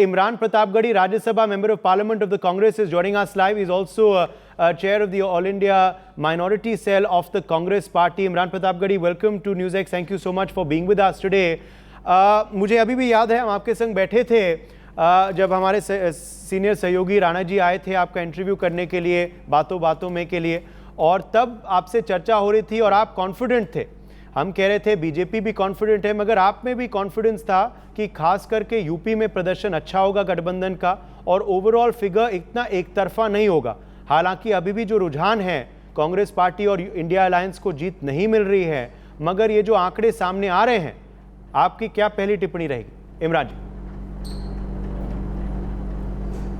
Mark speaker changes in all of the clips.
Speaker 1: Imran Pratapgarhi, Rajya Sabha Member of Parliament of the Congress, is joining us live. He's also chair of the All India Minority Cell of the Congress Party. Imran Pratapgarhi, welcome to NewsX. Thank you so much for being with us today. मुझे अभी भी याद है हम आपके संग बैठे थे जब हमारे सीनियर सहयोगी राणा जी आए थे आपका इंटरव्यू करने के लिए, बातों बातों में के लिए, और तब आपसे चर्चा हो रही थी और आप कॉन्फिडेंट थे। हम कह रहे थे बीजेपी भी कॉन्फिडेंट है, मगर आप में भी कॉन्फिडेंस था कि खास करके यूपी में प्रदर्शन अच्छा होगा गठबंधन का और ओवरऑल फिगर इतना एक तरफा नहीं होगा। हालांकि अभी भी जो रुझान है कांग्रेस पार्टी और इंडिया अलायंस को जीत नहीं मिल रही है, मगर ये जो आंकड़े सामने आ रहे हैं, आपकी क्या पहली टिप्पणी रहेगी इमरान जी?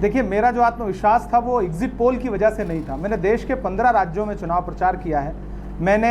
Speaker 2: देखिए, मेरा जो आत्मविश्वास था वो एग्जिट पोल की वजह से नहीं था। मैंने देश के 15 राज्यों में चुनाव प्रचार किया है, मैंने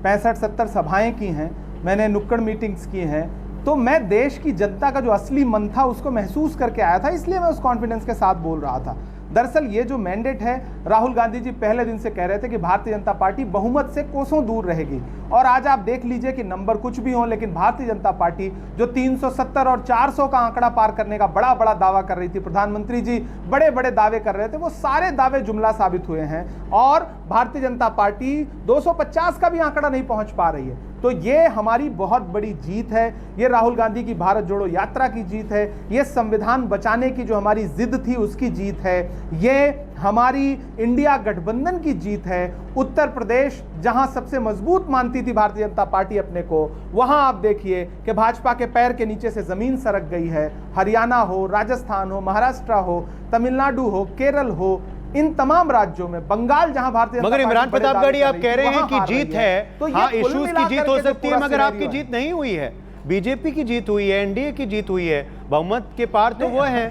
Speaker 2: 65-70 सभाएं की हैं, मैंने नुक्कड़ मीटिंग्स की हैं, तो मैं देश की जनता का जो असली मन था उसको महसूस करके आया था, इसलिए मैं उस कॉन्फिडेंस के साथ बोल रहा था। दरअसल ये जो मैंडेट है, राहुल गांधी जी पहले दिन से कह रहे थे कि भारतीय जनता पार्टी बहुमत से कोसों दूर रहेगी, और आज आप देख लीजिए कि नंबर कुछ भी हो, लेकिन भारतीय जनता पार्टी जो 370 और 400 का आंकड़ा पार करने का बड़ा बड़ा दावा कर रही थी, प्रधानमंत्री जी बड़े बड़े दावे कर रहे थे, वो सारे दावे जुमला साबित हुए हैं और भारतीय जनता पार्टी 250 का भी आंकड़ा नहीं पहुंच पा रही है। तो ये हमारी बहुत बड़ी जीत है, ये राहुल गांधी की भारत जोड़ो यात्रा की जीत है, ये संविधान बचाने की जो हमारी जिद थी उसकी जीत है, ये हमारी इंडिया गठबंधन की जीत है। उत्तर प्रदेश जहां सबसे मजबूत मानती थी भारतीय जनता पार्टी अपने को, वहां आप देखिए कि भाजपा के पैर के नीचे से जमीन सरक गई है। हरियाणा हो, राजस्थान हो, महाराष्ट्र हो, तमिलनाडु हो, केरल हो, इन तमाम राज्यों में, बंगाल जहां भारतीय,
Speaker 1: मगर इमरान प्रतापगढ़ी आप कह रहे हैं कि जीत है, तो हाँ इश्यूज की जीत हो सकती है, मगर आपकी जीत नहीं हुई है। बीजेपी की जीत हुई है, एनडीए की जीत हुई है, बहुमत के पार तो वो है।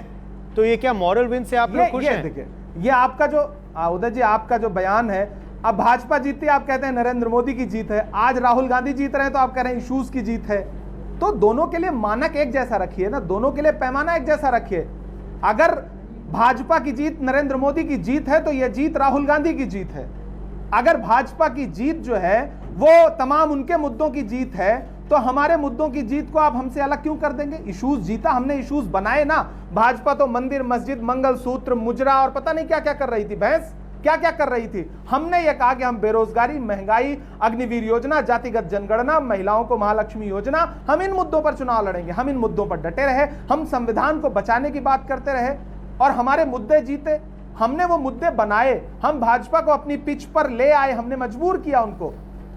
Speaker 1: तो ये क्या मॉरल विन से आप लोग खुश हैं?
Speaker 2: देखिए, ये आपका जो उदय जी आपका जो बयान है, अब भाजपा जीतती है आप कहते हैं नरेंद्र मोदी की जीत है, आज राहुल गांधी जीत रहे हैं तो आप कह रहे हैं इश्यूज की जीत है। तो दोनों के लिए मानक एक जैसा रखिए ना, दोनों के लिए पैमाना एक जैसा रखिए। अगर भाजपा की जीत नरेंद्र मोदी की जीत है तो यह जीत राहुल गांधी की जीत है। अगर भाजपा की जीत जो है वो तमाम उनके मुद्दों की जीत है, तो हमारे मुद्दों की जीत को आप हमसे अलग क्यों कर देंगे? इश्यूज जीता, हमने इश्यूज बनाए ना। भाजपा तो मंदिर, मस्जिद, मंगलसूत्र, मुजरा और पता नहीं क्या क्या कर रही थी, भैंस क्या क्या कर रही थी। हमने ये कहा कि हम बेरोजगारी, महंगाई, अग्निवीर योजना, जातिगत जनगणना, महिलाओं को महालक्ष्मी योजना, हम इन मुद्दों पर चुनाव लड़ेंगे, हम इन मुद्दों पर डटे रहे, हम संविधान को बचाने की बात करते रहे और हमारे मुद्दे जीते। हमने वो मुद्दे बनाए, हम भाजपा को अपनी पिच पर ले आए, हमने मजबूर किया उनको।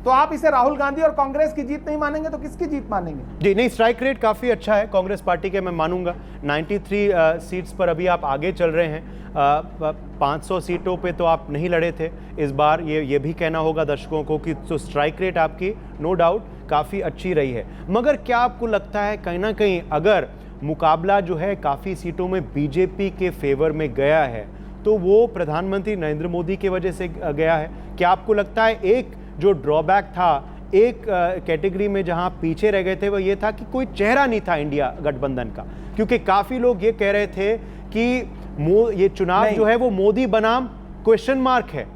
Speaker 2: तो आप इसे राहुल गांधी और कांग्रेस की जीत नहीं मानेंगे तो किसकी जीत मानेंगे?
Speaker 1: जी नहीं, स्ट्राइक रेट काफ़ी अच्छा है कांग्रेस पार्टी के, मैं मानूंगा। 93 सीट्स पर अभी आप आगे चल रहे हैं। 500 सीटों पे तो आप नहीं लड़े थे इस बार, ये भी कहना होगा दर्शकों को कि तो स्ट्राइक रेट आपकी नो डाउट काफ़ी अच्छी रही है। मगर क्या आपको लगता है कहीं ना कहीं अगर मुकाबला जो है काफ़ी सीटों में बीजेपी के फेवर में गया है, तो वो प्रधानमंत्री नरेंद्र मोदी की वजह से गया है? क्या आपको लगता है एक जो ड्रॉबैक था, एक कैटेगरी में जहां पीछे रह गए थे, वो ये था कि कोई चेहरा नहीं था इंडिया गठबंधन का? क्योंकि काफ़ी लोग ये कह रहे थे कि ये चुनाव जो है वो मोदी बनाम क्वेश्चन मार्क है।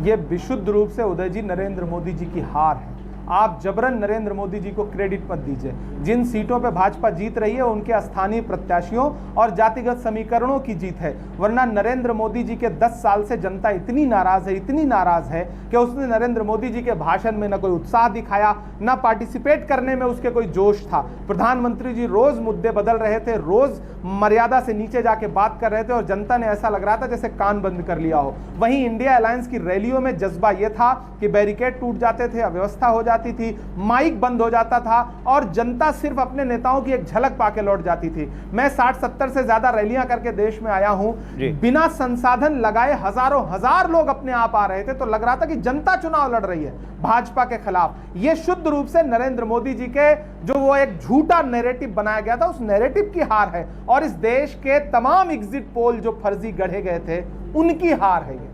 Speaker 2: ये विशुद्ध रूप से उदय जी नरेंद्र मोदी जी की हार है। आप जबरन नरेंद्र मोदी जी को क्रेडिट मत दीजिए। जिन सीटों पे भाजपा जीत रही है उनके स्थानीय प्रत्याशियों और जातिगत समीकरणों की जीत है, वरना नरेंद्र मोदी जी के 10 साल से जनता इतनी नाराज है, इतनी नाराज है कि उसने नरेंद्र मोदी जी के भाषण में न कोई उत्साह दिखाया, न पार्टिसिपेट करने में उसके कोई जोश था। प्रधानमंत्री जी रोज मुद्दे बदल रहे थे, रोज मर्यादा से नीचे जाके बात कर रहे थे और जनता ने ऐसा लग रहा था जैसे कान बंद कर लिया हो। वहीं इंडिया अलायंस की रैलियों में जज्बा यह था कि बैरिकेड टूट जाते थे, अव्यवस्था हो जाती थी, माइक बंद हो जाता था और जनता सिर्फ अपने नेताओं की एक झलक पाके लौट जाती थी। मैं 60-70 से ज्यादा रैलियां करके देश में आया हूं, बिना संसाधन लगाए हजारों हजार लोग अपने आप आ रहे थे, तो लग रहा था कि जनता चुनाव लड़ रही है भाजपा के खिलाफ। यह शुद्ध रूप से नरेंद्र मोदी जी के जो वो एक झूठा नैरेटिव बनाया गया था, उस नैरेटिव की हार है और इस देश के तमाम एग्जिट पोल जो फर्जी गढ़े गए थे उनकी हार है। ये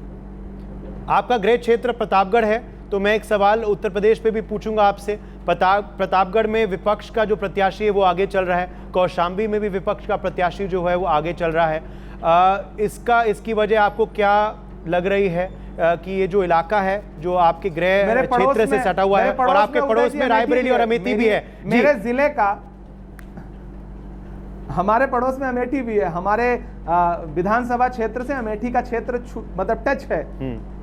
Speaker 1: आपका गृह क्षेत्र प्रतापगढ़ है, तो मैं एक सवाल उत्तर प्रदेश पे भी पूछूंगा आपसे। प्रतापगढ़ में विपक्ष का जो प्रत्याशी है वो आगे चल रहा है, कौशाम्बी में भी विपक्ष का प्रत्याशी जो है वो आगे चल रहा है। इसकी वजह आपको क्या लग रही है कि ये जो इलाका है जो आपके गृह क्षेत्र से सटा हुआ है और आपके पड़ोस में रायबरेली और अमेठी भी है,
Speaker 2: मेरे जिले का हमारे पड़ोस में अमेठी भी है, हमारे विधानसभा क्षेत्र से अमेठी का क्षेत्र मतलब टच है।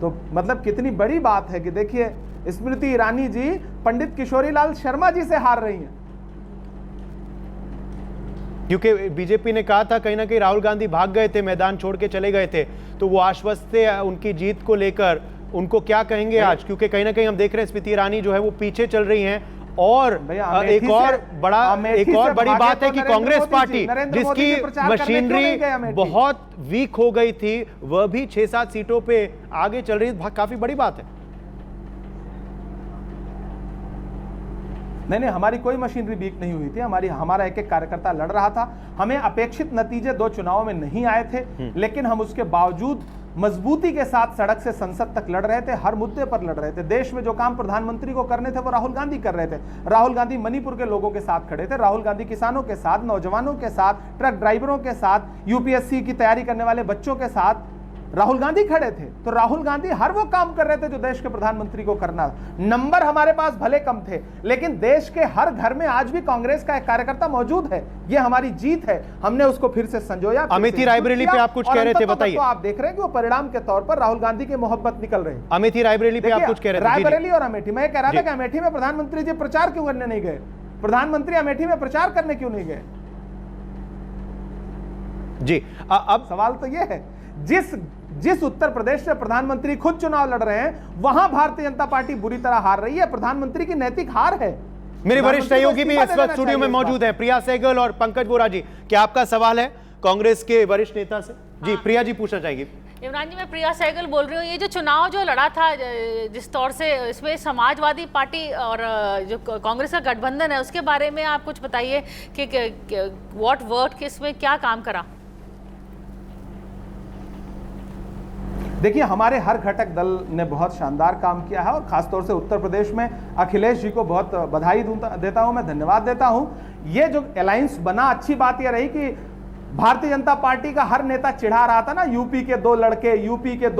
Speaker 2: तो मतलब कितनी बड़ी बात है कि देखिए स्मृति ईरानी जी पंडित किशोरीलाल शर्मा जी से हार रही हैं।
Speaker 1: क्योंकि बीजेपी ने कहा था कहीं ना कहीं राहुल गांधी भाग गए थे, मैदान छोड़ के चले गए थे, तो वो आश्वस्त थे उनकी जीत को लेकर। उनको क्या कहेंगे आज, क्योंकि कहीं ना कहीं हम देख रहे हैं स्मृति ईरानी जो है वो पीछे चल रही हैं। और एक और बड़ी बात है कि कांग्रेस पार्टी जिसकी मशीनरी बहुत वीक हो गई थी, वह भी 6-7 सीटों पे आगे चल रही है। काफी बड़ी बात है।
Speaker 2: नहीं, हमारी कोई मशीनरी वीक नहीं हुई थी। हमारा एक एक कार्यकर्ता लड़ रहा था। हमें अपेक्षित नतीजे 2 चुनावों में नहीं आए थे, लेकिन हम उसके बावजूद मजबूती के साथ सड़क से संसद तक लड़ रहे थे, हर मुद्दे पर लड़ रहे थे। देश में जो काम प्रधानमंत्री को करने थे वो राहुल गांधी कर रहे थे। राहुल गांधी मणिपुर के लोगों के साथ खड़े थे, राहुल गांधी किसानों के साथ, नौजवानों के साथ, ट्रक ड्राइवरों के साथ, यूपीएससी की तैयारी करने वाले बच्चों के साथ राहुल गांधी खड़े थे। तो राहुल गांधी हर वो काम कर रहे थे जो देश के प्रधानमंत्री को करना। नंबर हमारे पास भले कम थे, लेकिन देश के हर घर में आज भी कांग्रेस का एक कार्यकर्ता मौजूद है। ये हमारी जीत है, हमने उसको फिर से संजोया।
Speaker 1: अमेठी रायबरेली पे आप कुछ कह रहे थे, बताइए।
Speaker 2: तो आप देख रहे हैं कि वो परिणाम के तौर पर राहुल गांधी की मोहब्बत निकल रही है।
Speaker 1: अमेठी रायबरेली पे आप कुछ कह रहे थे।
Speaker 2: रायबरेली और अमेठी, मैं कह रहा था कि अमेठी में प्रधानमंत्री जी प्रचार क्यों करने नहीं गए? प्रधानमंत्री अमेठी में प्रचार करने क्यों नहीं गए?
Speaker 1: जी, अब
Speaker 2: सवाल तो ये है, जिस उत्तर प्रदेश से प्रधानमंत्री खुद चुनाव लड़ रहे हैं, वहां भारतीय जनता पार्टी बुरी तरह हार रही है। प्रधानमंत्री की नैतिक हार है।
Speaker 1: मेरे वरिष्ठ सहयोगी भी इस वक्त स्टूडियो में मौजूद हैं, प्रिया सहगल और पंकज वोरा जी। क्या आपका सवाल है कांग्रेस के वरिष्ठ नेता से? जी, प्रिया जी पूछना चाहेंगी।
Speaker 3: इमरान जी, मैं प्रिया सहगल बोल रही हूँ। ये जो चुनाव जो लड़ा था जिस तौर से, इसमें समाजवादी पार्टी और जो कांग्रेस का गठबंधन है, उसके बारे में आप कुछ बताइए कि व्हाट वर्क, इसमें क्या काम करा?
Speaker 2: देखिए, हमारे हर घटक दल ने बहुत शानदार काम किया है, और खासतौर से उत्तर प्रदेश में अखिलेश जी को बहुत बधाई देता हूं, मैं धन्यवाद देता हूं। ये जो अलायंस बना, अच्छी बात यह रही कि भारतीय जनता पार्टी का हर नेता चिढ़ा रहा था ना, यूपी के 2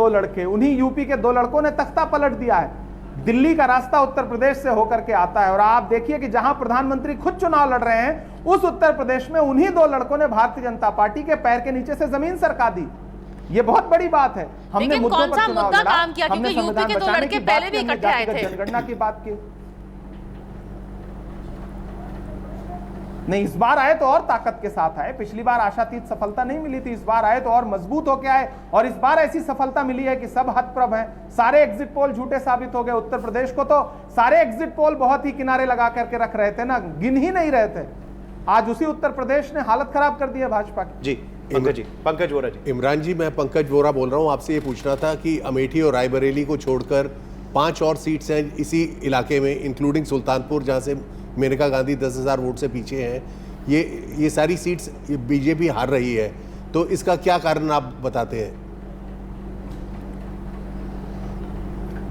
Speaker 2: लड़के, उन्हीं यूपी के 2 लड़कों ने तख्ता पलट दिया है। दिल्ली का रास्ता उत्तर प्रदेश से होकर के आता है, और आप देखिए कि जहां प्रधानमंत्री खुद चुनाव लड़ रहे हैं, उस उत्तर प्रदेश में उन्हीं 2 लड़कों ने भारतीय जनता पार्टी के पैर के नीचे से जमीन सरका दी। ये बहुत बड़ी बात है। हमने मुद्दों पर चुनाव लड़ा,
Speaker 3: काम किया, क्योंकि यूपी के 2 लड़के पहले भी इकट्ठे आए थे।
Speaker 2: जनगणना की बात की नहीं, इस बार आए तो और ताकत के साथ आए। पिछली बार आशातीत सफलता नहीं मिली थी, इस बार आए तो और मजबूत होकर आए, और इस बार ऐसी सफलता मिली है कि सब हतप्रभ हैं। सारे एग्जिट पोल झूठे साबित हो गए। उत्तर प्रदेश को तो सारे एग्जिट पोल बहुत ही किनारे लगा करके रख रहे थे ना, गिन ही नहीं रहे थे। आज उसी उत्तर प्रदेश ने हालत खराब कर दी है भाजपा की।
Speaker 1: जी, पंकज वोरा जी।
Speaker 4: इमरान जी, मैं पंकज वोरा बोल रहा हूँ। आपसे ये पूछना था कि अमेठी और रायबरेली को छोड़कर 5 और सीट्स हैं इसी इलाके में, इंक्लूडिंग सुल्तानपुर, जहाँ से मेनका गांधी 10,000 वोट से पीछे हैं। ये सारी सीट्स बीजेपी हार रही है, तो इसका क्या कारण आप बताते हैं?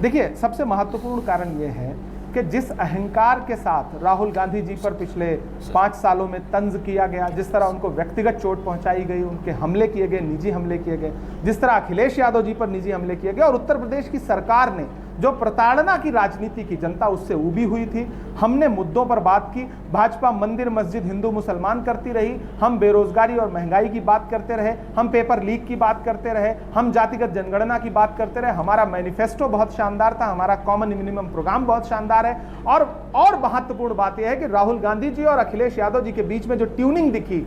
Speaker 2: देखिए, सबसे महत्वपूर्ण कारण यह है कि जिस अहंकार के साथ राहुल गांधी जी पर पिछले 5 सालों में तंज किया गया, जिस तरह उनको व्यक्तिगत चोट पहुंचाई गई, उनके हमले किए गए, निजी हमले किए गए, जिस तरह अखिलेश यादव जी पर निजी हमले किए गए, और उत्तर प्रदेश की सरकार ने जो प्रताड़ना की राजनीति की, जनता उससे उबी हुई थी। हमने मुद्दों पर बात की। भाजपा मंदिर मस्जिद हिंदू मुसलमान करती रही, हम बेरोजगारी और महंगाई की बात करते रहे, हम पेपर लीक की बात करते रहे, हम जातिगत जनगणना की बात करते रहे। हमारा मैनिफेस्टो बहुत शानदार था, हमारा कॉमन मिनिमम प्रोग्राम बहुत शानदार है। और महत्वपूर्ण बात यह है कि राहुल गांधी जी और अखिलेश यादव जी के बीच में जो ट्यूनिंग दिखी,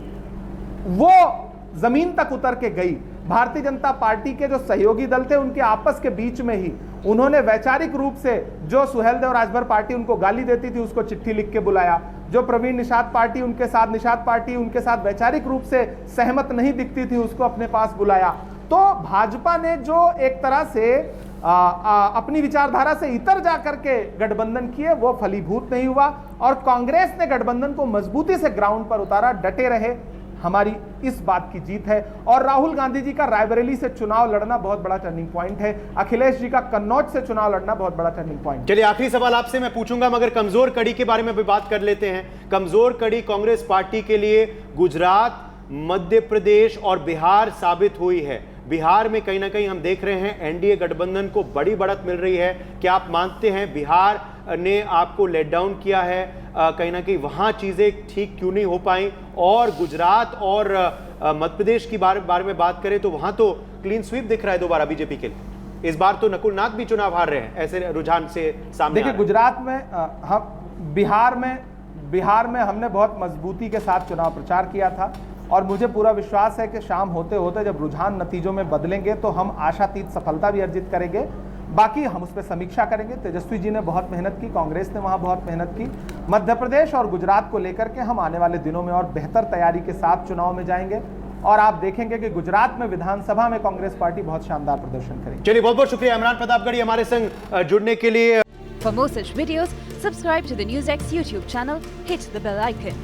Speaker 2: वो जमीन तक उतर के गई। भारतीय जनता पार्टी के जो सहयोगी दल थे, उनके आपस के बीच में ही उन्होंने वैचारिक रूप से, जो सुहेलदेव राजभर पार्टी उनको गाली देती थी, उसको चिट्ठी लिख के बुलाया। जो प्रवीण निषाद पार्टी उनके साथ वैचारिक रूप से सहमत नहीं दिखती थी, उसको अपने पास बुलाया। तो भाजपा ने जो एक तरह से अपनी विचारधारा से इतर जाकर के गठबंधन किए, वो फलीभूत नहीं हुआ, और कांग्रेस ने गठबंधन को मजबूती से ग्राउंड पर उतारा, डटे रहे। हमारी इस बात की जीत है। और राहुल गांधी जी का रायबरेली से चुनाव लड़ना बहुत बड़ा टर्निंग पॉइंट है। अखिलेश जी का कन्नौज से चुनाव लड़ना बहुत बड़ा टर्निंग पॉइंट।
Speaker 1: चलिए, आखिरी सवाल आपसे मैं पूछूंगा, मगर कमजोर कड़ी के बारे में भी बात कर लेते हैं। कमजोर कड़ी कांग्रेस पार्टी के लिए गुजरात, मध्य प्रदेश और बिहार साबित हुई है। बिहार में कहीं ना कहीं हम देख रहे हैं एनडीए गठबंधन को बड़ी बढ़त मिल रही है। क्या आप मानते हैं बिहार ने आपको लेट डाउन किया है? कहीं ना कहीं वहाँ चीज़ें ठीक क्यों नहीं हो पाई। और गुजरात और मध्य प्रदेश की बारे में बात करें तो वहाँ तो क्लीन स्वीप दिख रहा है दोबारा बीजेपी के लिए। इस बार तो नकुल नाथ भी चुनाव हार रहे हैं, ऐसे रुझान से सामने।
Speaker 2: देखिए, गुजरात में हम बिहार में हमने बहुत मजबूती के साथ चुनाव प्रचार किया था और मुझे पूरा विश्वास है कि शाम होते होते जब रुझान नतीजों में बदलेंगे तो हम आशातीत सफलता भी अर्जित करेंगे। बाकी हम उस पर समीक्षा करेंगे। तेजस्वी जी ने बहुत मेहनत की, कांग्रेस ने वहाँ बहुत मेहनत की। मध्य प्रदेश और गुजरात को लेकर के हम आने वाले दिनों में और बेहतर तैयारी के साथ चुनाव में जाएंगे और आप देखेंगे कि गुजरात में विधानसभा में कांग्रेस पार्टी बहुत शानदार प्रदर्शन करेगी।
Speaker 1: चलिए, बहुत बहुत शुक्रिया इमरान प्रतापगढ़ी हमारे संग जुड़ने के लिए।
Speaker 5: For more such videos, subscribe to the NewsX YouTube channel, hit the bell icon.